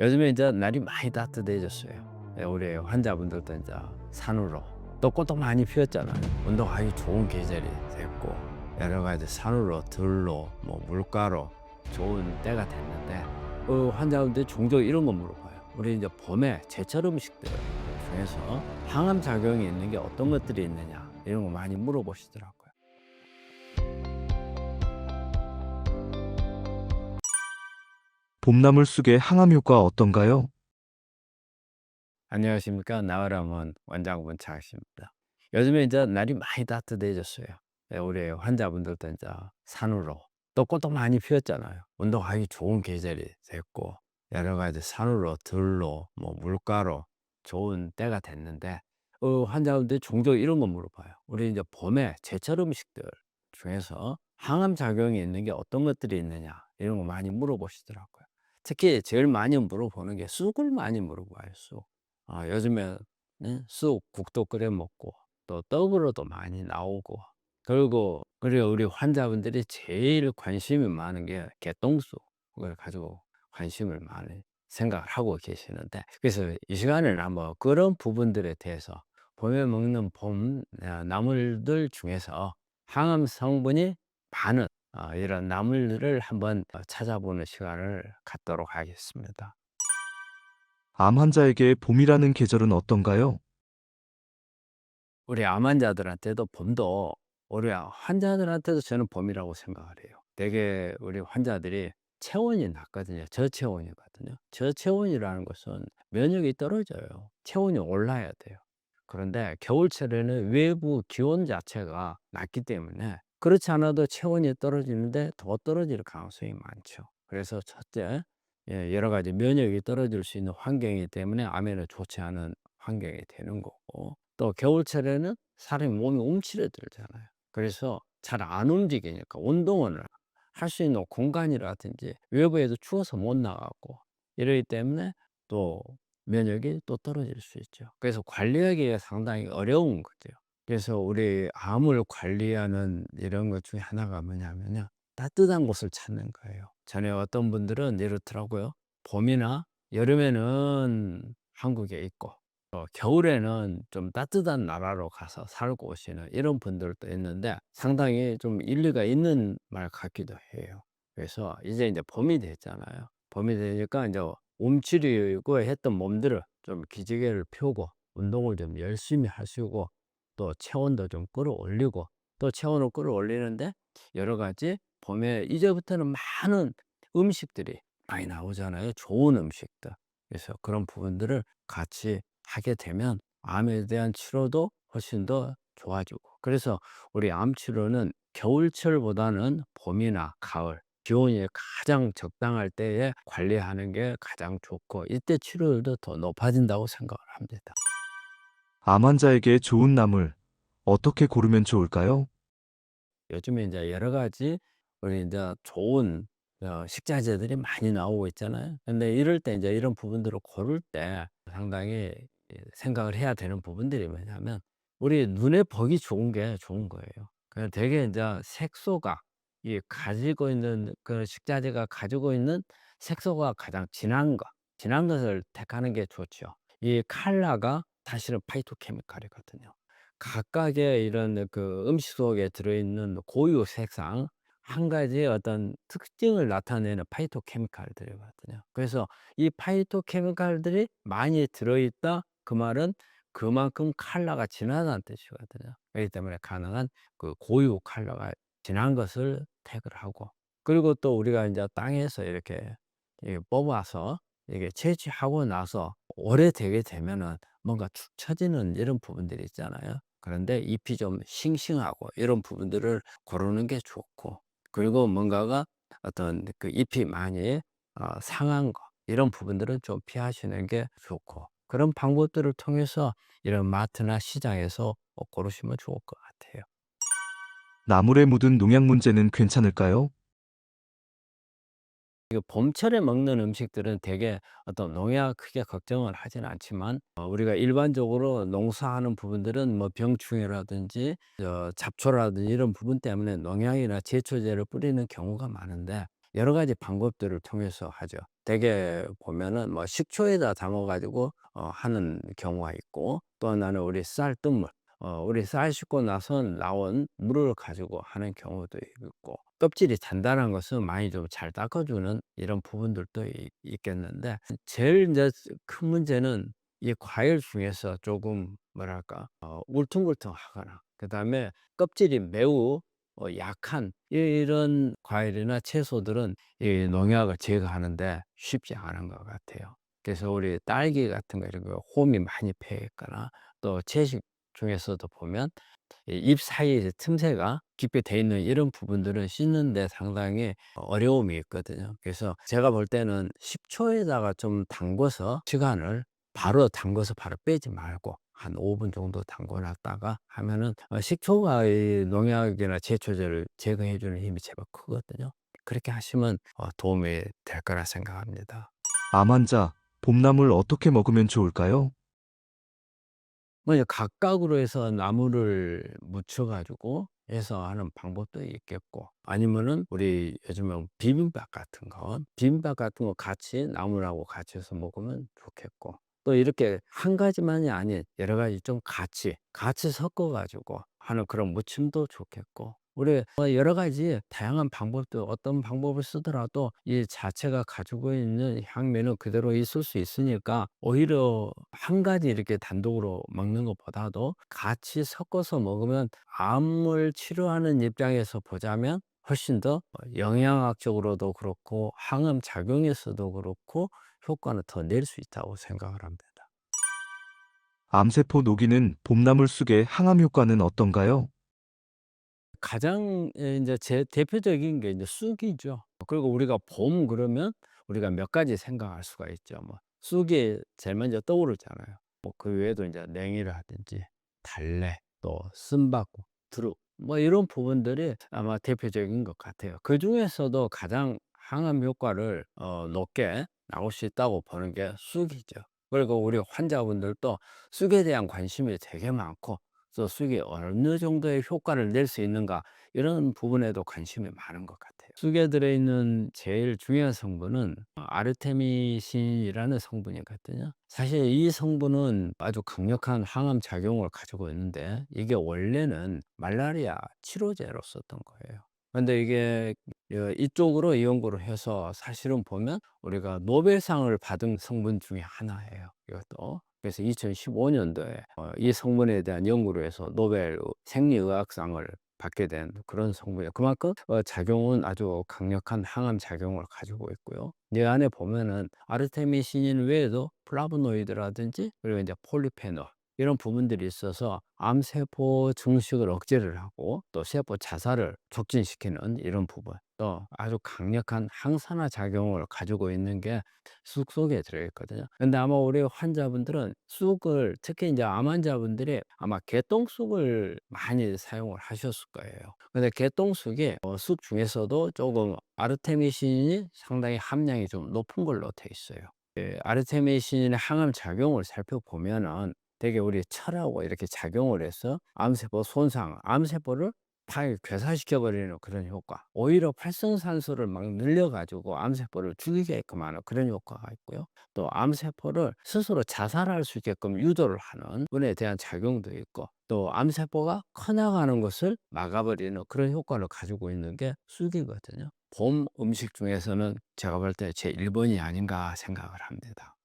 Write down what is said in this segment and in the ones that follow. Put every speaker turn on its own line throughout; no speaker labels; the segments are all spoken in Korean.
요즘에 이제 날이 많이 따뜻해졌어요. 우리 환자분들도 이제 산으로 또 꽃도 많이 피었잖아요. 운동하기 좋은 계절이 됐고 여러 가지 산으로 들로 뭐 물가로 좋은 때가 됐는데 환자분들이 종종 이런 거 물어봐요. 우리 이제 봄에 제철 음식들 중에서 항암 작용이 있는 게 어떤 것들이 있느냐 이런 거 많이 물어보시더라고요.
봄나물 쑥의 항암 효과 어떤가요?
안녕하십니까. 나와라면 원장분 차하십니다. 요즘에 이제 날이 많이 따뜻해졌어요. 우리 환자분들도 이제 산으로 또 꽃도 많이 피었잖아요. 운동하기 좋은 계절이 됐고 여러 가지 산으로 들로 뭐 물가로 좋은 때가 됐는데 환자분들이 종종 이런 거 물어봐요. 우리 이제 봄에 제철 음식들 중에서 항암 작용이 있는 게 어떤 것들이 있느냐 이런 거 많이 물어보시더라고요. 특히 제일 많이 물어보는 게 쑥을 많이 물어봐요. 쑥. 요즘에 쑥 국도 끓여 먹고 또 떡으로도 많이 나오고 그리고 우리 환자분들이 제일 관심이 많은 게 개똥쑥을 가지고 관심을 많이 생각을 하고 계시는데 그래서 이 시간에는 한번 그런 부분들에 대해서 봄에 먹는 나물들 중에서 항암 성분이 많은 이런 나물들을 한번 찾아보는 시간을 갖도록 하겠습니다.
암 환자에게 봄이라는 계절은 어떤가요?
우리 암 환자들한테도 봄도 우리 환자들한테도 저는 봄이라고 생각을 해요. 되게 우리 환자들이 체온이 낮거든요. 저체온이거든요. 저체온이라는 것은 면역이 떨어져요. 체온이 올라야 돼요. 그런데 겨울철에는 외부 기온 자체가 낮기 때문에 그렇지 않아도 체온이 떨어지는데 더 떨어질 가능성이 많죠. 그래서 첫째, 여러 가지 면역이 떨어질 수 있는 환경이기 때문에 암에는 좋지 않은 환경이 되는 거고 또 겨울철에는 사람이 몸이 움츠러들잖아요. 그래서 잘 안 움직이니까 운동을 할 수 있는 공간이라든지 외부에도 추워서 못 나가고 이러기 때문에 또 면역이 또 떨어질 수 있죠. 그래서 관리하기가 상당히 어려운 거죠. 그래서 우리 암을 관리하는 이런 것 중에 하나가 뭐냐면요. 따뜻한 곳을 찾는 거예요. 전에 어떤 분들은 이렇더라고요. 봄이나 여름에는 한국에 있고 겨울에는 좀 따뜻한 나라로 가서 살고 오시는 이런 분들도 있는데 상당히 좀 일리가 있는 말 같기도 해요. 그래서 이제 봄이 됐잖아요. 봄이 되니까 이제 움츠리고 했던 몸들을 좀 기지개를 펴고 운동을 좀 열심히 하시고 또 체온도 좀 끌어올리고 또 체온을 끌어올리는데 여러 가지 봄에 이제부터는 많은 음식들이 많이 나오잖아요. 좋은 음식들. 그래서 그런 부분들을 같이 하게 되면 암에 대한 치료도 훨씬 더 좋아지고 그래서 우리 암 치료는 겨울철보다는 봄이나 가을 기온이 가장 적당할 때에 관리하는 게 가장 좋고 이때 치료율도 더 높아진다고 생각을 합니다.
암 환자에게 좋은 나물 어떻게 고르면 좋을까요?
요즘에 이제 여러 가지 우리 인제 좋은 식자재들이 많이 나오고 있잖아요. 근데 이럴 때 인제 이런 부분들을 고를 때 상당히 생각을 해야 되는 부분들이 뭐냐면 우리 눈에 보기 좋은 게 좋은 거예요. 그냥 되게 인제 색소가 이 가지고 있는 그 식자재가 가지고 있는 색소가 가장 진한 것을 택하는 게 좋죠. 이 칼라가 사실은 파이토케미칼이거든요. 각각의 이런 그 음식 속에 들어있는 고유 색상 한 가지의 어떤 특징을 나타내는 파이토케미칼들이거든요. 그래서 이 파이토케미칼들이 많이 들어있다 그 말은 그만큼 컬러가 진하다는 뜻이거든요. 그렇기 때문에 가능한 그 고유 컬러가 진한 것을 택을 하고 그리고 또 우리가 이제 땅에서 이렇게 뽑아서 이게 채취하고 나서 오래되게 되면은 뭔가 축 처지는 이런 부분들이 있잖아요. 그런데 잎이 좀 싱싱하고 이런 부분들을 고르는 게 좋고 그리고 뭔가가 어떤 그 잎이 많이 상한 거 이런 부분들은 좀 피하시는 게 좋고 그런 방법들을 통해서 이런 마트나 시장에서 고르시면 좋을 것 같아요.
나물에 묻은 농약 문제는 괜찮을까요?
이거 봄철에 먹는 음식들은 되게 어떤 농약 크게 걱정을 하지는 않지만 우리가 일반적으로 농사하는 부분들은 뭐 병충해라든지 잡초라든지 이런 부분 때문에 농약이나 제초제를 뿌리는 경우가 많은데 여러 가지 방법들을 통해서 하죠. 대개 보면은 뭐 식초에다 담아 가지고 하는 경우가 있고, 또 하나는 우리 쌀 뜨물, 우리 쌀 씻고 나서 나온 물을 가지고 하는 경우도 있고, 껍질이 단단한 것은 많이 좀 잘 닦아 주는 이런 부분들도 있겠는데, 제일 이제 큰 문제는 이 과일 중에서 조금 뭐랄까 울퉁불퉁하거나, 그다음에 껍질이 매우 약한 이런 과일이나 채소들은 이 농약을 제거하는데 쉽지 않은 것 같아요. 그래서 우리 딸기 같은 거 이런 거 홈이 많이 패 있거나, 또 채식 중에서도 보면 이 잎 사이에 틈새가 깊게 돼 있는 이런 부분들은 씻는데 상당히 어려움이 있거든요. 그래서 제가 볼 때는 식초에다가 좀 담궈서 시간을, 바로 담궈서 바로 빼지 말고 한 5분 정도 담궈 놨다가 하면은 식초가 이 농약이나 제초제를 제거해 주는 힘이 제법 크거든요. 그렇게 하시면 도움이 될 거라 생각합니다.
암 환자, 봄나물 어떻게 먹으면 좋을까요?
뭐 이제 각각으로 해서 나무를 묻혀 가지고 해서 하는 방법도 있겠고, 아니면은 우리 요즘에 비빔밥 같은 거 같이 나물하고 같이 해서 먹으면 좋겠고, 또 이렇게 한 가지만이 아닌 여러 가지 좀 같이 섞어 가지고 하는 그런 무침도 좋겠고, 우리 여러 가지 다양한 방법도, 어떤 방법을 쓰더라도 이 자체가 가지고 있는 향미는 그대로 있을 수 있으니까, 오히려 한 가지 이렇게 단독으로 먹는 것보다도 같이 섞어서 먹으면 암을 치료하는 입장에서 보자면 훨씬 더 영양학적으로도 그렇고 항암 작용에서도 그렇고 효과는 더 낼 수 있다고 생각을 합니다.
암세포 녹이는 봄나물 쑥의 항암 효과는 어떤가요?
가장 제제 대표적인 게 이제 쑥이죠. 그리고 우리가 봄 그러면 우리가 몇 가지 생각할 수가 있죠. 뭐 쑥이 제일 먼저 떠오르잖아요. 뭐 그 외에도 이제 냉이라든지 달래, 또 쓴바구, 두릅, 뭐 이런 부분들이 아마 대표적인 것 같아요. 그중에서도 가장 항암 효과를 높게 나올 수 있다고 보는 게 쑥이죠. 그리고 우리 환자분들도 쑥에 대한 관심이 되게 많고, 또 쑥이 어느 정도의 효과를 낼 수 있는가, 이런 부분에도 관심이 많은 것 같아요. 쑥에 들어있는 제일 중요한 성분은 아르테미신이라는 성분이거든요. 사실 이 성분은 아주 강력한 항암 작용을 가지고 있는데, 이게 원래는 말라리아 치료제로 썼던 거예요. 근데 이게 이쪽으로 이 연구를 해서 사실은 보면 우리가 노벨상을 받은 성분 중에 하나예요, 이것도. 그래서 2015 년도에 이 성분에 대한 연구를 해서 노벨 생리의학상을 받게 된 그런 성분이에요. 그만큼 작용은 아주 강력한 항암 작용을 가지고 있고요. 이 안에 보면은 아르테미신 외에도 플라보노이드라든지, 그리고 이제 폴리페놀, 이런 부분들이 있어서 암세포 증식을 억제를 하고 또 세포 자살을 촉진시키는 이런 부분, 또 아주 강력한 항산화 작용을 가지고 있는 게 쑥 속에 들어있거든요. 근데 아마 우리 환자분들은 쑥을, 특히 이제 암 환자분들이 아마 개똥쑥을 많이 사용을 하셨을 거예요. 근데 개똥쑥이 쑥 중에서도 조금 아르테미신이 상당히 함량이 좀 높은 걸로 돼 있어요. 아르테미신의 항암 작용을 살펴보면은 되게 우리 철하고 이렇게 작용을 해서 암세포 손상, 암세포를 다 괴사시켜 버리는 그런 효과, 오히려 활성산소를 막 늘려 가지고 암세포를 죽이게끔 하는 그런 효과가 있고요. 또 암세포를 스스로 자살할 수 있게끔 유도를 하는 분에 대한 작용도 있고, 또 암세포가 커나가는 것을 막아버리는 그런 효과를 가지고 있는 게 쑥이거든요. 봄 음식 중에서는 제가 볼 때 제 1 번이 아닌가 생각을 합니다.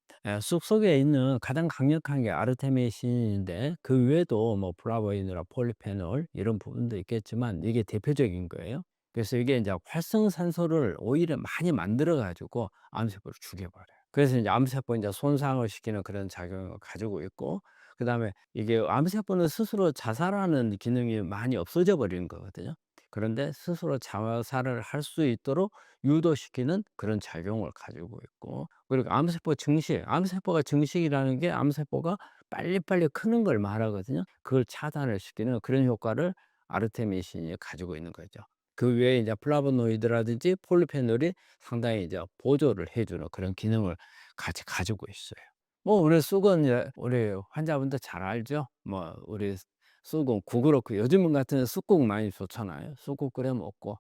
쑥속에 있는 가장 강력한 게 아르테미신인데, 그 외에도 뭐 플라보인이나 폴리페놀 이런 부분도 있겠지만 이게 대표적인 거예요. 그래서 이게 이제 활성산소를 오히려 많이 만들어 가지고 암세포를 죽여버려요. 그래서 이제 암세포 이제 손상을 시키는 그런 작용을 가지고 있고, 그다음에 이게 암세포는 스스로 자살하는 기능이 많이 없어져 버리는 거거든요. 그런데 스스로 자살을 할 수 있도록 유도시키는 그런 작용을 가지고 있고, 그리고 암세포 증식, 암세포가 증식이라는 게 암세포가 빨리빨리 크는 걸 말하거든요. 그걸 차단을 시키는 그런 효과를 아르테미신이 가지고 있는 거죠. 그 외에 이제 플라보노이드라든지 폴리페놀이 상당히 이제 보조를 해 주는 그런 기능을 같이 가지고 있어요. 뭐 우리 쑥은 이제 우리 환자분들 잘 알죠? 뭐 우리 쑥은 국으로, 그 요즘 같은 쑥국 많이 좋잖아요. 쑥국 끓여 먹고,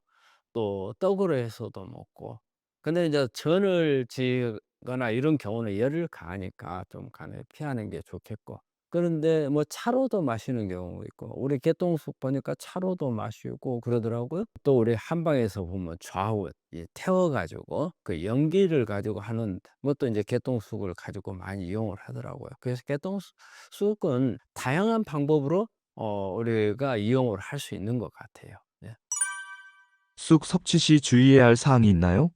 또 떡으로 해서도 먹고. 근데 이제 전을 지거나 이런 경우는 열을 가하니까 좀 간에 피하는 게 좋겠고. 그런데 뭐 차로도 마시는 경우 있고 우리 개똥쑥 보니까 차로도 마시고 그러더라고요. 또 우리 한방에서 보면 좌우 이 태워 가지고 그 연기를 가지고 하는 것도 이제 개똥쑥을 가지고 많이 이용을 하더라고요. 그래서 개똥쑥은 다양한 방법으로 우리가 이용을 할 수 있는 것 같아요. 네.
쑥 섭취 시 주의해야 할 사항이 있나요?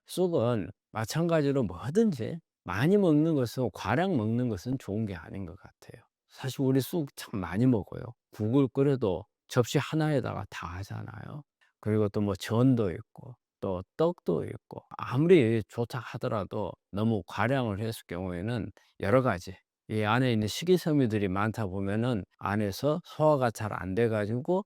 쑥은 마찬가지로 뭐든지 많이 먹는 것은 과량 먹는 것은 좋은 게 아닌 것 같아요. 사실 우리 쑥 참 많이 먹어요. 국을 끓여도 접시 하나에다가 다 하잖아요. 그리고 또 뭐 전도 있고 또 떡도 있고 아무리 좋다 하더라도 너무 과량을 했을 경우에는 여러 가지 이 안에 있는 식이섬유들이 많다 보면은 안에서 소화가 잘 안 돼 가지고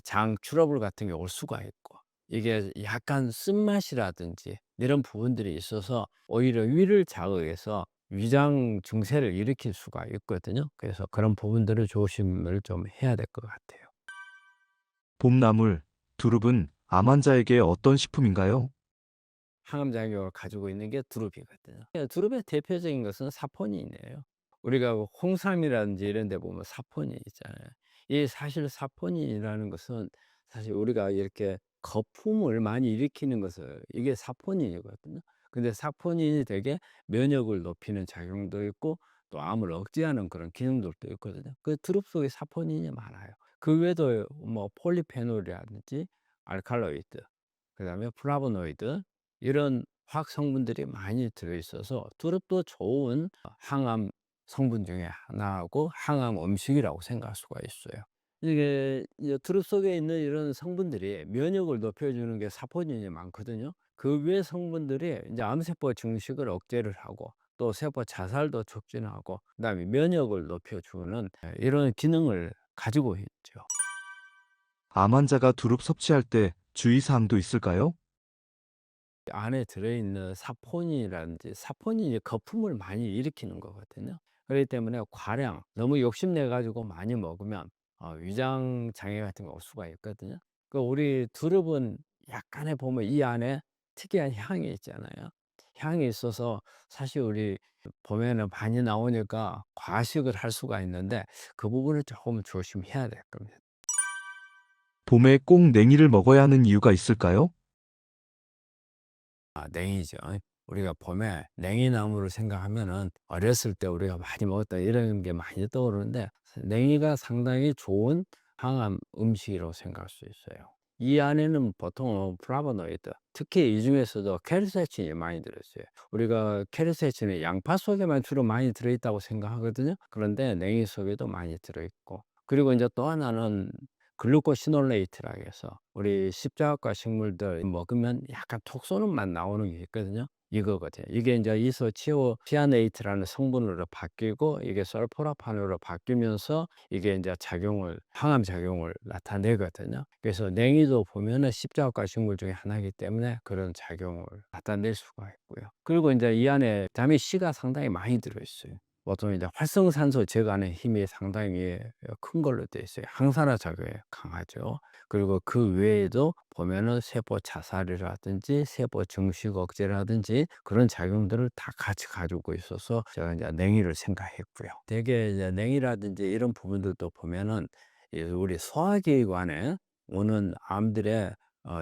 장 트러블 같은 게 올 수가 있고 이게 약간 쓴맛이라든지 이런 부분들이 있어서 오히려 위를 자극해서 위장 증세를 일으킬 수가 있거든요. 그래서 그런 부분들을 조심을 좀 해야 될 것 같아요.
봄나물, 두릅은 암 환자에게 어떤 식품인가요?
항암 작용을 가지고 있는 게 두릅이거든요. 두릅의 대표적인 것은 사포닌이에요. 우리가 홍삼이라든지 이런 데 보면 사포닌 있잖아요. 이 사실 사포닌이라는 것은 사실 우리가 이렇게 거품을 많이 일으키는 것을 이게 사포닌이거든요. 근데 사포닌이 되게 면역을 높이는 작용도 있고 또 암을 억제하는 그런 기능들도 있거든요. 그 두릅 속에 사포닌이 많아요. 그 외에도 뭐 폴리페놀이라든지 알칼로이드 그다음에 플라보노이드 이런 화학 성분들이 많이 들어 있어서 두릅도 좋은 항암 성분 중에 하나고 항암 음식이라고 생각할 수가 있어요. 이게 이제 두릅 속에 있는 이런 성분들이 면역을 높여주는 게 사포닌이 많거든요. 그 외 성분들이 이제 암세포 증식을 억제를 하고 또 세포 자살도 촉진하고 그다음에 면역을 높여주는 이런 기능을 가지고 있죠.
암 환자가 두릅 섭취할 때 주의사항도 있을까요?
안에 들어있는 사포닌이라든지 사포닌이 거품을 많이 일으키는 거거든요. 그렇기 때문에 과량 너무 욕심내 가지고 많이 먹으면 위장 장애 같은 거 올 수가 있거든요. 그 우리 두릅은 약간의 보면 이 안에 특이한 향이 있잖아요. 향이 있어서 사실 우리 봄에는 많이 나오니까 과식을 할 수가 있는데 그 부분을 조금 조심해야 될 겁니다.
봄에 꼭 냉이를 먹어야 하는 이유가 있을까요?
냉이죠. 우리가 봄에 냉이나무를 생각하면은 어렸을 때 우리가 많이 먹었던 이런 게 많이 떠오르는데 냉이가 상당히 좋은 항암 음식이라고 생각할 수 있어요. 이 안에는 보통 플라보노이드, 특히 이 중에서도 케르세친이 많이 들어있어요. 우리가 케르세친이 양파 속에만 주로 많이 들어있다고 생각하거든요. 그런데 냉이 속에도 많이 들어있고 그리고 이제 또 하나는 글루코시놀레이트라고 해서 우리 십자가 식물들 먹으면 약간 톡 쏘는 맛 나오는 게 있거든요. 이거거든요. 이게 이제 이소치오시아네이트라는 성분으로 바뀌고 이게 설포라판으로 바뀌면서 이게 이제 작용을 항암 작용을 나타내거든요. 그래서 냉이도 보면은 십자가 식물 중에 하나이기 때문에 그런 작용을 나타낼 수가 있고요. 그리고 이제 이 안에 비타민 C가 상당히 많이 들어 있어요. 보통 이제 활성산소 제거하는 힘이 상당히 큰 걸로 되어 있어요. 항산화 작용에 강하죠. 그리고 그 외에도 보면은 세포 자살이라든지 세포 증식 억제라든지 그런 작용들을 다 같이 가지고 있어서 제가 이제 냉이를 생각했고요. 대개 이제 냉이라든지 이런 부분들도 보면은 이 우리 소화기관에 오는 암들의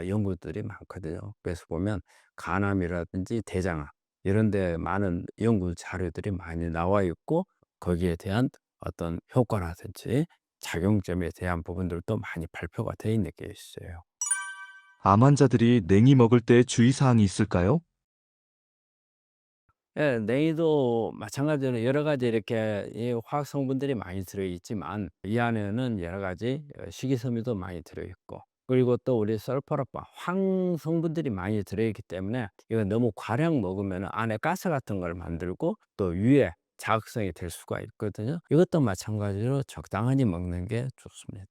연구들이 많거든요. 그래서 보면 간암이라든지 대장암 이런 데 많은 연구 자료들이 많이 나와 있고 거기에 대한 어떤 효과라든지 작용점에 대한 부분들도 많이 발표가 되어 있는 게 있어요.
암 환자들이 냉이 먹을 때 주의사항이 있을까요?
예, 냉이도 마찬가지로 여러 가지 이렇게 이 화학 성분들이 많이 들어 있지만 이 안에는 여러 가지 식이섬유도 많이 들어 있고 그리고 또 우리 설퍼라판 황 성분들이 많이 들어 있기 때문에 이거 너무 과량 먹으면 안에 가스 같은 걸 만들고 또 위에 자극성이 될 수가 있거든요. 이것도 마찬가지로 적당히 먹는 게 좋습니다.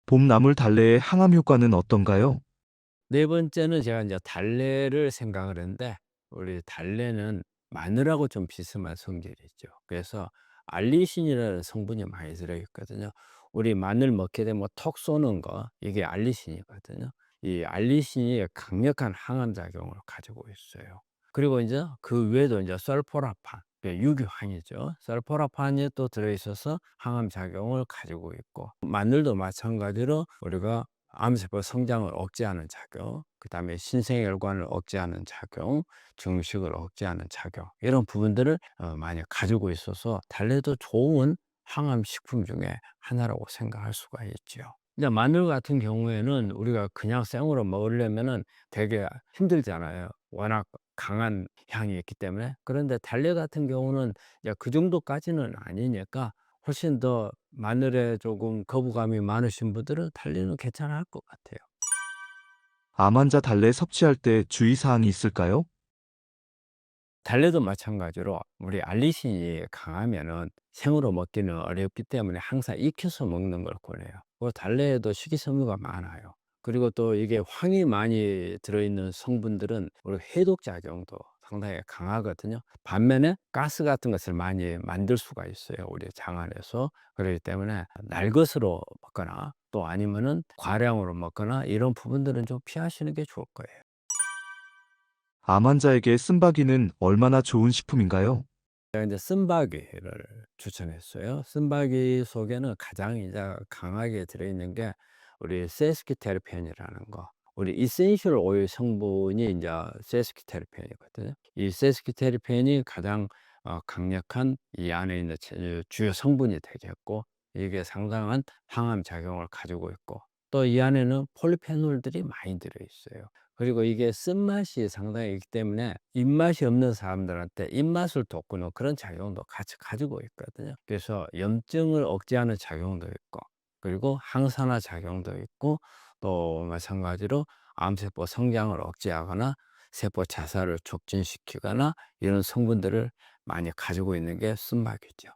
봄나물 달래의 항암 효과는 어떤가요?
네 번째는 제가 이제 달래를 생각을 했는데 우리 달래는 마늘하고 좀 비슷한 성질이 있죠. 그래서 알리신이라는 성분이 많이 들어 있거든요. 우리 마늘 먹게 되면 톡 쏘는 거 이게 알리신이거든요. 이 알리신이 강력한 항암 작용을 가지고 있어요. 그리고 인제 그 외에도 인제 설포라판 유효항이죠. 설포라판이 또 들어 있어서 항암 작용을 가지고 있고, 마늘도 마찬가지로 우리가 암세포 성장을 억제하는 작용, 그다음에 신생혈관을 억제하는 작용, 증식을 억제하는 작용, 이런 부분들을 많이 가지고 있어서 달래도 좋은 항암 식품 중에 하나라고 생각할 수가 있죠. 근데 마늘 같은 경우에는 우리가 그냥 생으로 먹으려면은 되게 힘들잖아요. 워낙 강한 향이 있기 때문에. 그런데 달래 같은 경우는 이제 그 정도까지는 아니니까 훨씬 더 마늘에 조금 거부감이 많으신 분들은 달래는 괜찮을 것 같아요.
암 환자 달래 섭취할 때 주의사항이 있을까요?
달래도 마찬가지로 우리 알리신이 강하면은 생으로 먹기는 어렵기 때문에 항상 익혀서 먹는 걸 권해요. 달래에도 식이섬유가 많아요. 그리고 또 이게 황이 많이 들어있는 성분들은 우리 해독 작용도 상당히 강하거든요. 반면에 가스 같은 것을 많이 만들 수가 있어요, 우리 장 안에서. 그렇기 때문에 날 것으로 먹거나 또 아니면은 과량으로 먹거나 이런 부분들은 좀 피하시는 게 좋을 거예요.
암 환자에게 쓴바귀는 얼마나 좋은 식품인가요?
제가 인제 쓴바귀를 추천했어요. 쓴바귀 속에는 가장 이제 강하게 들어있는 게 우리 세스키테르펜이라는 거. 우리 이센셜 오일 성분이 인제 세스키테르펜이거든요. 이 세스키테르펜이 가장 강력한 이 안에 있는 주요 성분이 되겠고, 이게 상당한 항암 작용을 가지고 있고, 또 이 안에는 폴리페놀들이 많이 들어 있어요. 그리고 이게 쓴맛이 상당히 있기 때문에 입맛이 없는 사람들한테 입맛을 돋구는 그런 작용도 같이 가지고 있거든요. 그래서 염증을 억제하는 작용도 있고, 그리고 항산화 작용도 있고, 또 마찬가지로 암세포 성장을 억제하거나 세포 자살을 촉진시키거나 이런 성분들을 많이 가지고 있는 게 쓴맛이죠.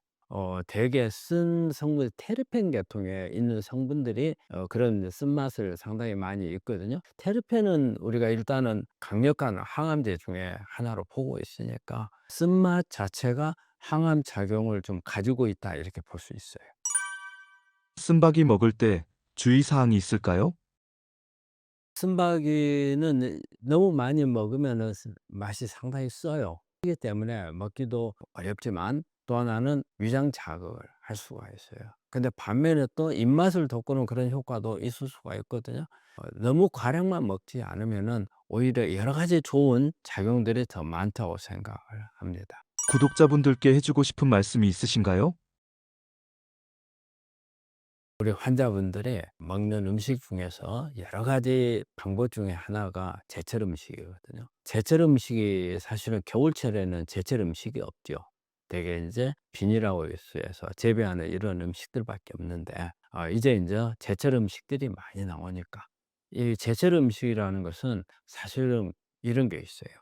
대개 쓴 성분 테르펜 계통에 있는 성분들이 그런 쓴맛을 상당히 많이 있거든요. 테르펜은 우리가 일단은 강력한 항암제 중에 하나로 보고 있으니까 쓴맛 자체가 항암 작용을 좀 가지고 있다, 이렇게 볼 수 있어요.
쓴바귀 먹을 때 주의사항이 있을까요?
쓴바귀는 너무 많이 먹으면은 맛이 상당히 써요. 그렇기 때문에 먹기도 어렵지만, 또 하나는 위장 자극을 할 수가 있어요. 근데 반면에 또 입맛을 돋구는 그런 효과도 있을 수가 있거든요. 너무 과량만 먹지 않으면은 오히려 여러 가지 좋은 작용들이 더 많다고 생각을 합니다.
구독자분들께 해주고 싶은 말씀이 있으신가요?
우리 환자분들이 먹는 음식 중에서 여러 가지 방법 중에 하나가 제철 음식이거든요. 제철 음식이 사실은 겨울철에는 제철 음식이 없죠. 대개 이제 비닐하우스에서 재배하는 이런 음식들밖에 없는데, 이제 제철 음식들이 많이 나오니까 이 제철 음식이라는 것은 사실은 이런 게 있어요.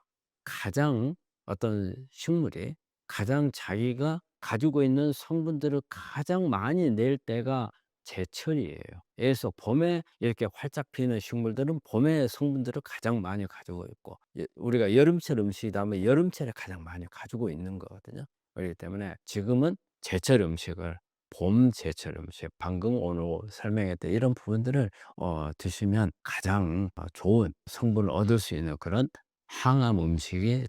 가장 어떤 식물이 가장 자기가 가지고 있는 성분들을 가장 많이 낼 때가 제철이에요. 그래서 봄에 이렇게 활짝 피는 식물들은 봄에 성분들을 가장 많이 가지고 있고, 우리가 여름철 음식이라면 여름철에 가장 많이 가지고 있는 거거든요. 그렇기 때문에 지금은 제철 음식을, 봄 제철 음식, 방금 오늘 설명했던 이런 부분들을 드시면 가장 좋은 성분을 얻을 수 있는 그런 항암 음식이